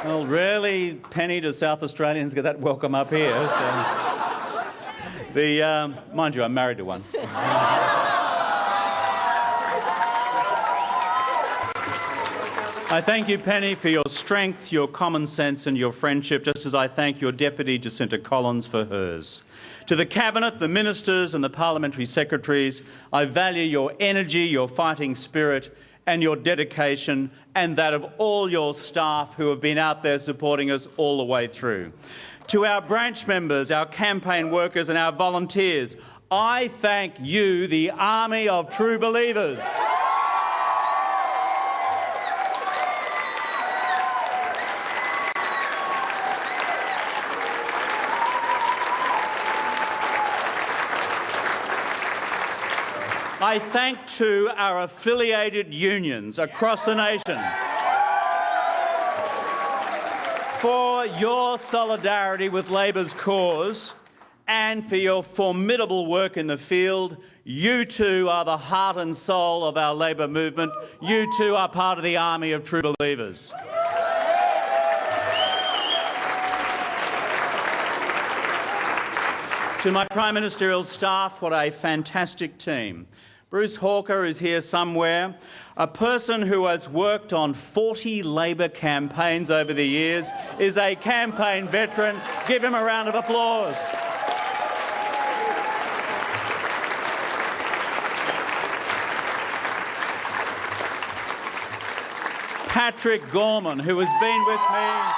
Well, rarely, Penny, do South Australians get that welcome up here. So. Mind you, I'm married to one. I thank you, Penny, for your strength, your common sense and your friendship, just as I thank your Deputy, Jacinta Collins, for hers. To the Cabinet, the Ministers and the Parliamentary Secretaries, I value your energy, your fighting spirit and your dedication, and that of all your staff who have been out there supporting us all the way through. To our branch members, our campaign workers and our volunteers, I thank you, the army of true believers. I thank too our affiliated unions across the nation for your solidarity with Labor's cause and for your formidable work in the field. You too are the heart and soul of our Labor movement. You too are part of the army of true believers. To my Prime Ministerial staff, what a fantastic team. Bruce Hawker is here somewhere, a person who has worked on 40 Labor campaigns over the years, is a campaign veteran. Give him a round of applause. Patrick Gorman, who has been with me.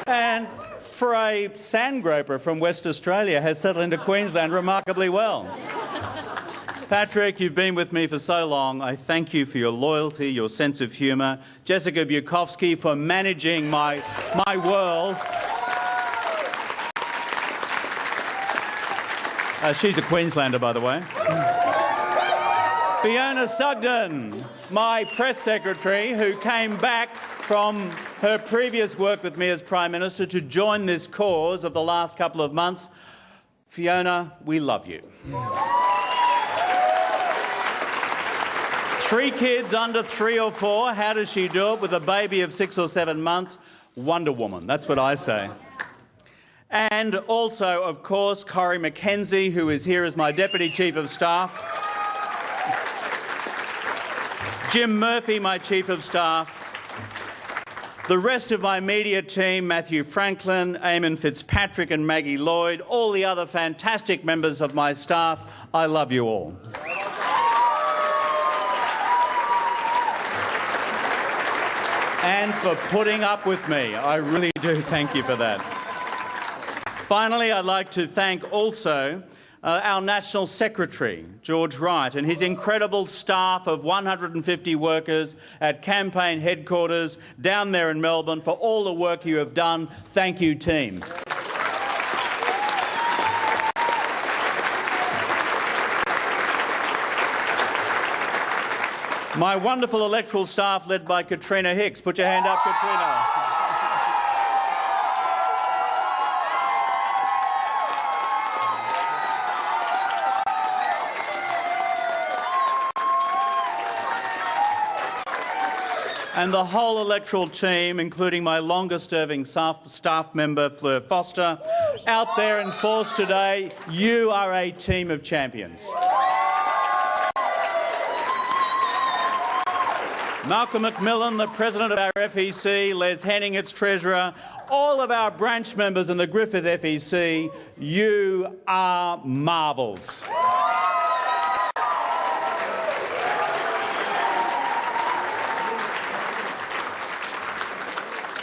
And for a sand groper from West Australia, has settled into Queensland remarkably well. Patrick, you've been with me for so long. I thank you for your loyalty, your sense of humour. Jessica Bukowski for managing my world. She's a Queenslander, by the way. Fiona Sugden, my press secretary, who came back from her previous work with me as Prime Minister to join this cause of the last couple of months. Fiona, we love you. 3 kids under 3 or 4. How does she do it with a baby of 6 or 7 months? Wonder Woman, that's what I say. And also, of course, Corrie McKenzie, who is here as my Deputy Chief of Staff. Jim Murphy, my Chief of Staff. The rest of my media team, Matthew Franklin, Eamon Fitzpatrick and Maggie Lloyd, all the other fantastic members of my staff, I love you all. And for putting up with me. I really do thank you for that. Finally, I'd like to thank also our National Secretary, George Wright, and his incredible staff of 150 workers at campaign headquarters down there in Melbourne for all the work you have done. Thank you, team. My wonderful electoral staff led by Katrina Hicks. Put your hand up, Katrina. And the whole electoral team, including my longest-serving staff member, Fleur Foster, out there in force today. You are a team of champions. Malcolm McMillan, the President of our FEC, Les Henning, its Treasurer, all of our branch members in the Griffith FEC, you are marvels.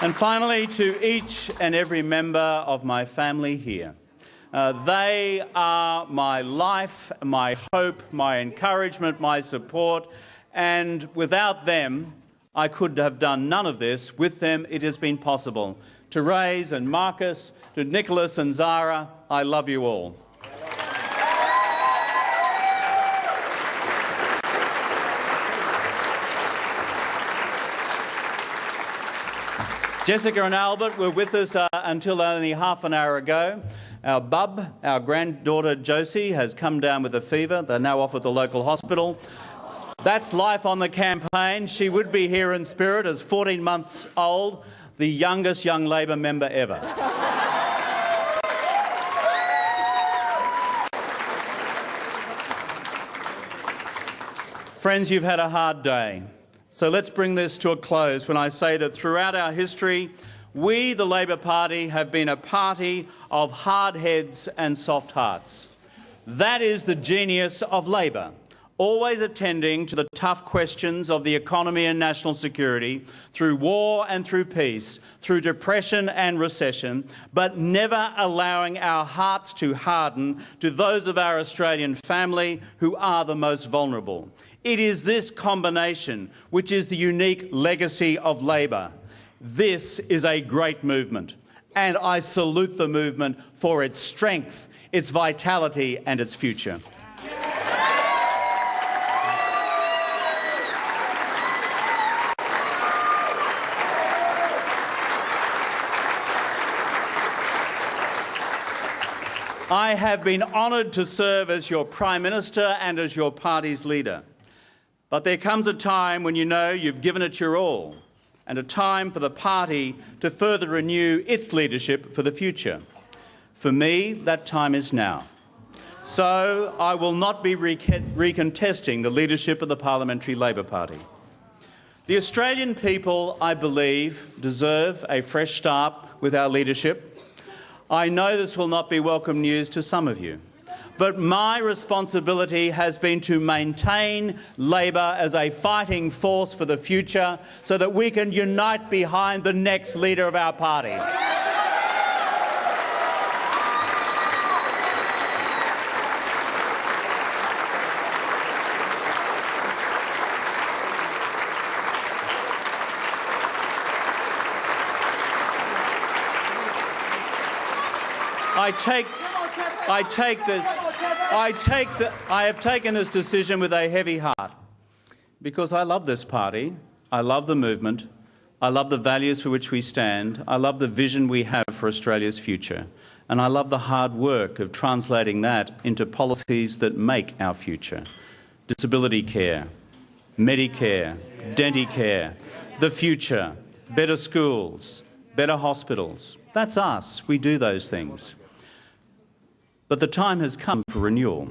And finally, to each and every member of my family here. They are my life, my hope, my encouragement, my support, and without them, I could have done none of this. With them, it has been possible. To Rays and Marcus, to Nicholas and Zara, I love you all. Jessica and Albert were with us until only half an hour ago. Our bub, our granddaughter Josie, has come down with a fever. They're now off at the local hospital. That's life on the campaign. She would be here in spirit as 14 months old, the youngest young Labor member ever. Friends, you've had a hard day. So let's bring this to a close when I say that throughout our history, we, the Labor Party, have been a party of hard heads and soft hearts. That is the genius of Labor, always attending to the tough questions of the economy and national security, through war and through peace, through depression and recession, but never allowing our hearts to harden to those of our Australian family who are the most vulnerable. It is this combination which is the unique legacy of Labor. This is a great movement, and I salute the movement for its strength, its vitality and its future. I have been honoured to serve as your Prime Minister and as your party's leader. But there comes a time when you know you've given it your all, and a time for the party to further renew its leadership for the future. For me, that time is now. So I will not be recontesting the leadership of the Parliamentary Labor Party. The Australian people, I believe, deserve a fresh start with our leadership. I know this will not be welcome news to some of you. But my responsibility has been to maintain Labor as a fighting force for the future so that we can unite behind the next leader of our party. I have taken this decision with a heavy heart because I love this party, I love the movement, I love the values for which we stand, I love the vision we have for Australia's future, and I love the hard work of translating that into policies that make our future. Disability care, Medicare, Denticare, the future, better schools, better hospitals. That's us. We do those things. But the time has come for renewal.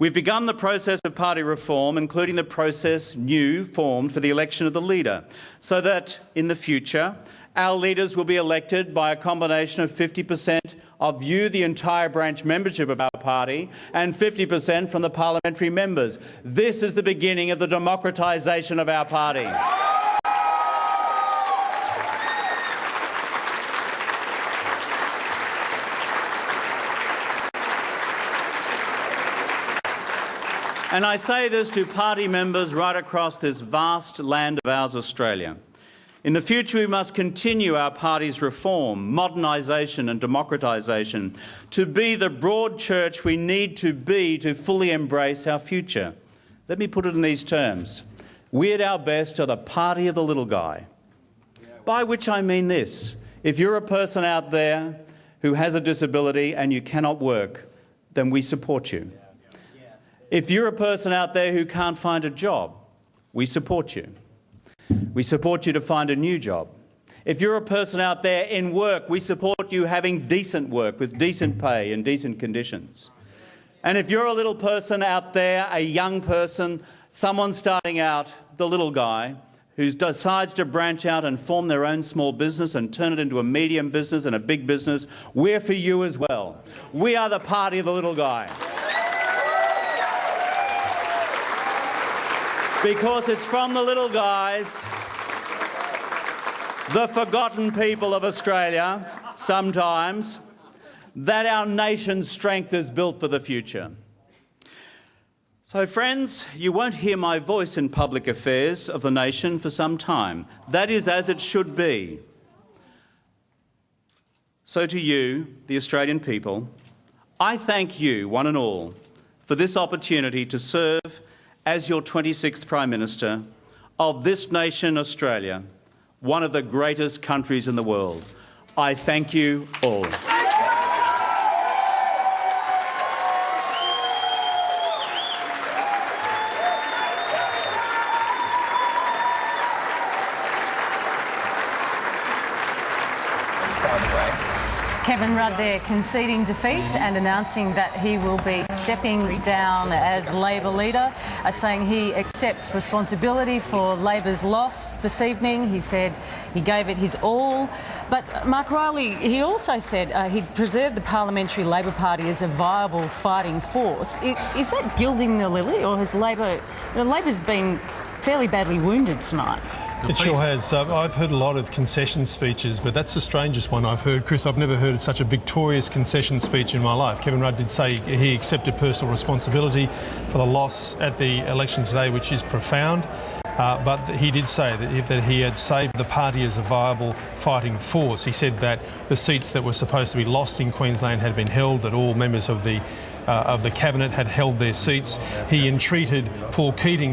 We've begun the process of party reform, including the process new formed for the election of the leader, so that in the future our leaders will be elected by a combination of 50% of you, the entire branch membership of our party, and 50% from the parliamentary members. This is the beginning of the democratisation of our party. And I say this to party members right across this vast land of ours, Australia. In the future, we must continue our party's reform, modernisation and democratisation to be the broad church we need to be to fully embrace our future. Let me put it in these terms. We at our best are the party of the little guy. By which I mean this. If you're a person out there who has a disability and you cannot work, then we support you. If you're a person out there who can't find a job, we support you. We support you to find a new job. If you're a person out there in work, we support you having decent work with decent pay and decent conditions. And if you're a little person out there, a young person, someone starting out, the little guy, who decides to branch out and form their own small business and turn it into a medium business and a big business, we're for you as well. We are the party of the little guy. Because it's from the little guys, the forgotten people of Australia, sometimes, that our nation's strength is built for the future. So, friends, you won't hear my voice in public affairs of the nation for some time. That is as it should be. So to you, the Australian people, I thank you, one and all, for this opportunity to serve as your 26th Prime Minister of this nation, Australia, one of the greatest countries in the world. I thank you all. Kevin Rudd there conceding defeat and announcing that he will be stepping down as Labor leader, saying he accepts responsibility for Labor's loss this evening. He said he gave it his all. But Mark Riley, he also said he'd preserve the Parliamentary Labor Party as a viable fighting force. Is that gilding the lily, or has Labor's been fairly badly wounded tonight? It sure has. I've heard a lot of concession speeches, but that's the strangest one I've heard, Chris. I've never heard such a victorious concession speech in my life. Kevin Rudd did say he accepted personal responsibility for the loss at the election today, which is profound. But he did say that he had saved the party as a viable fighting force. He said that the seats that were supposed to be lost in Queensland had been held, that all members of the cabinet had held their seats. He entreated Paul Keating